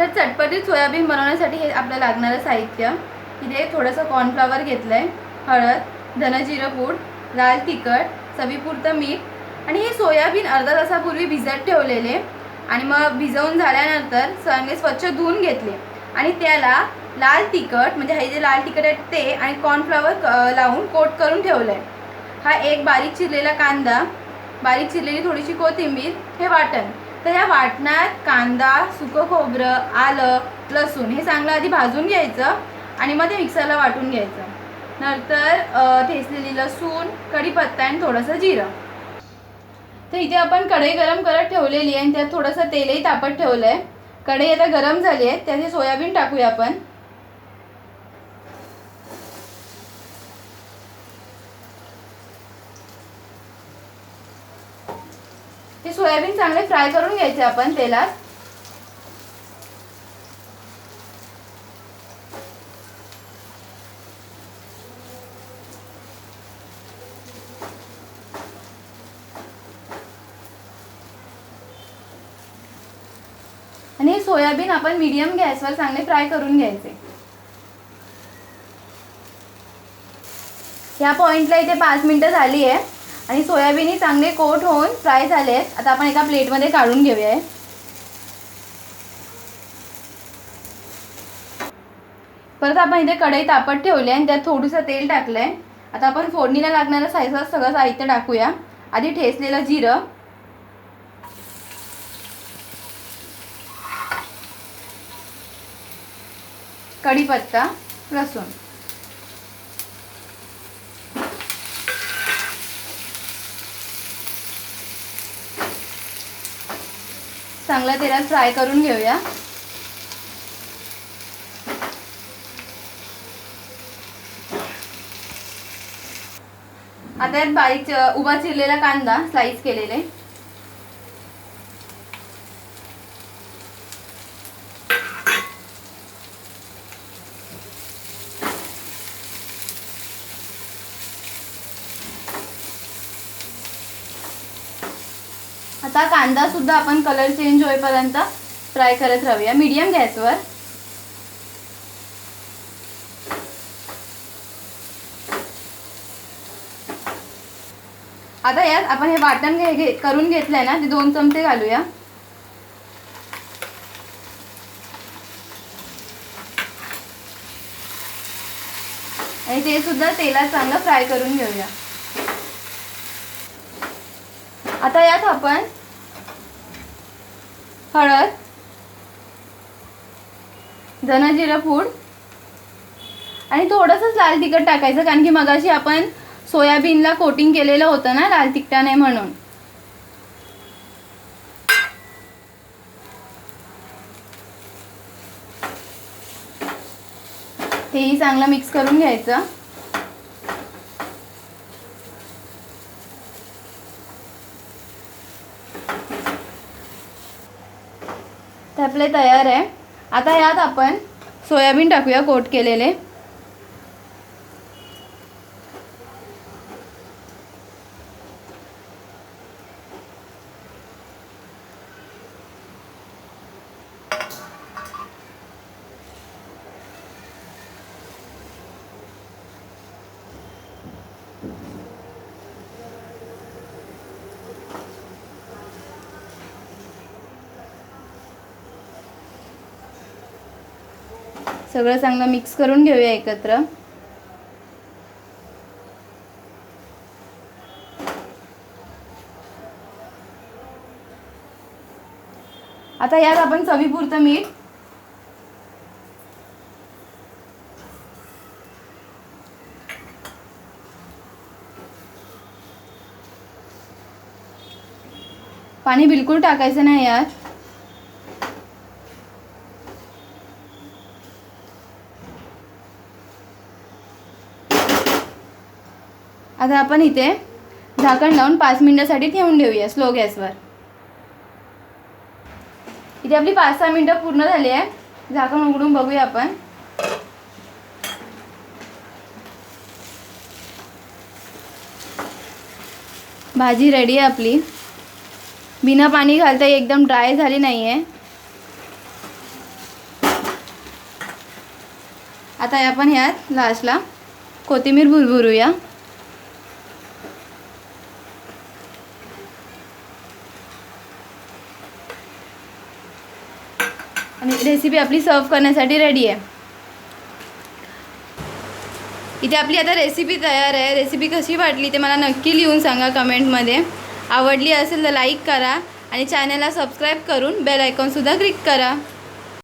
तर चटपटीत सोयाबीन बनवण्यासाठी हे आपल्याला लागणारं साहित्य, इथे थोडंसं कॉर्नफ्लॉवर घेतलं आहे, हळद, धनजिरं पूड, लाल तिखट, चवीपुरतं मीठ आणि हे सोयाबीन अर्धा तासापूर्वी भिजत ठेवलेले आणि मग भिजवून झाल्यानंतर चांगले स्वच्छ धुवून घेतले आणि त्याला लाल तिखट म्हणजे हे जे लाल तिखट आहे ते आणि कॉर्नफ्लॉवर लावून कोट करून ठेवलं आहे. हा एक बारीक चिरलेला कांदा, बारीक चिरलेली थोडीशी कोथिंबीर, हे वाटण. तर या वाटणात कांदा, सुकं खोबरं, आलं, लसूण हे चांगलं आधी भाजून घ्यायचं आणि मग ते मिक्सरला वाटून घ्यायचं. नंतर ठेचलेली लसूण, कढीपत्ता आणि थोडंसं जिरं. तर इथे आपण कढई गरम करत ठेवलेली आहे आणि त्यात थोडंसं तेलही तापत ठेवलं आहे. कढई आता गरम झाली आहे, त्यात हे सोयाबीन टाकूया आपण. ते सोयाबीन चांगले फ्राय करून घ्यायचे आपण तेलात. आणि सोयाबीन आपण मीडियम गॅसवर चांगले फ्राय करून घ्यायचे. ह्या पॉइंटला इथे 5 मिनिटं झाली आहे आणि सोयाबीन चांगले कोट होऊन फ्राय झाले आहेत. आता आपण एका प्लेटमध्ये काढून घेऊया. परत आपण इथे कढई तापत ठेवली आणि त्यात थोडंसं तेल टाकलंय. आता आपण फोडणीला लागणारं सगळं साहित्य टाकूया. आधी ठेचलेलं जिरं, कढीपत्ता, लसूण. चांगलं तेलात फ्राय करून घेऊया. आता यात बारीक उभा चिरलेला कांदा स्लाइस केलेले, आता कांदा सुद्धा आपण कलर चेंज होईपर्यंत फ्राय करत राहूया मीडियम गॅसवर. आता यात आपण हे वाटण करून घेतलंय ना, ते 2 चमचे घालूया. आणि ते सुद्धा तेलात चांगलं फ्राय करून घेऊया. आता यात आपण हळद, धनजिरं पूड आणि थोडंसं लाल तिखट टाकायचं, कारण की मगाशी आपण सोयाबीनला कोटिंग केलेलं होतं ना लाल तिखटाने, म्हणून. हेही चांगलं मिक्स करून घ्यायचं. ते आपले तयार आहे. आता यात आपण सोयाबीन टाकूया कोट केलेले. सगळं चांगलं मिक्स करून घेऊया एकत्र. आता यात आपण चवीपुरतं मीठ, पाणी बिलकुल टाकायचं नाही यात. आता आपण इथे झाकण लावून 5 मिनिटांसाठी ठेवून देऊया स्लो गॅसवर. इथे आपली 5-6 मिनिटं पूर्ण झाली आहे. झाकण उघडून बघूया आपण. भाजी रेडी आहे आपली. बिना पाणी घालता एकदम ड्राय झाली नाही आहे. आता आपण ह्यात लास्टला कोथिंबीर भुरभुरूया. आणि रेसिपी आपली सर्व करण्यासाठी रेडी आहे. इथे आपली आता रेसिपी तयार आहे. रेसिपी कशी वाटली ते मला नक्की लिहून सांगा कमेंटमध्ये. आवडली असेल तर लाईक करा आणि चॅनलला सबस्क्राईब करून बेल आयकॉनसुद्धा क्लिक करा.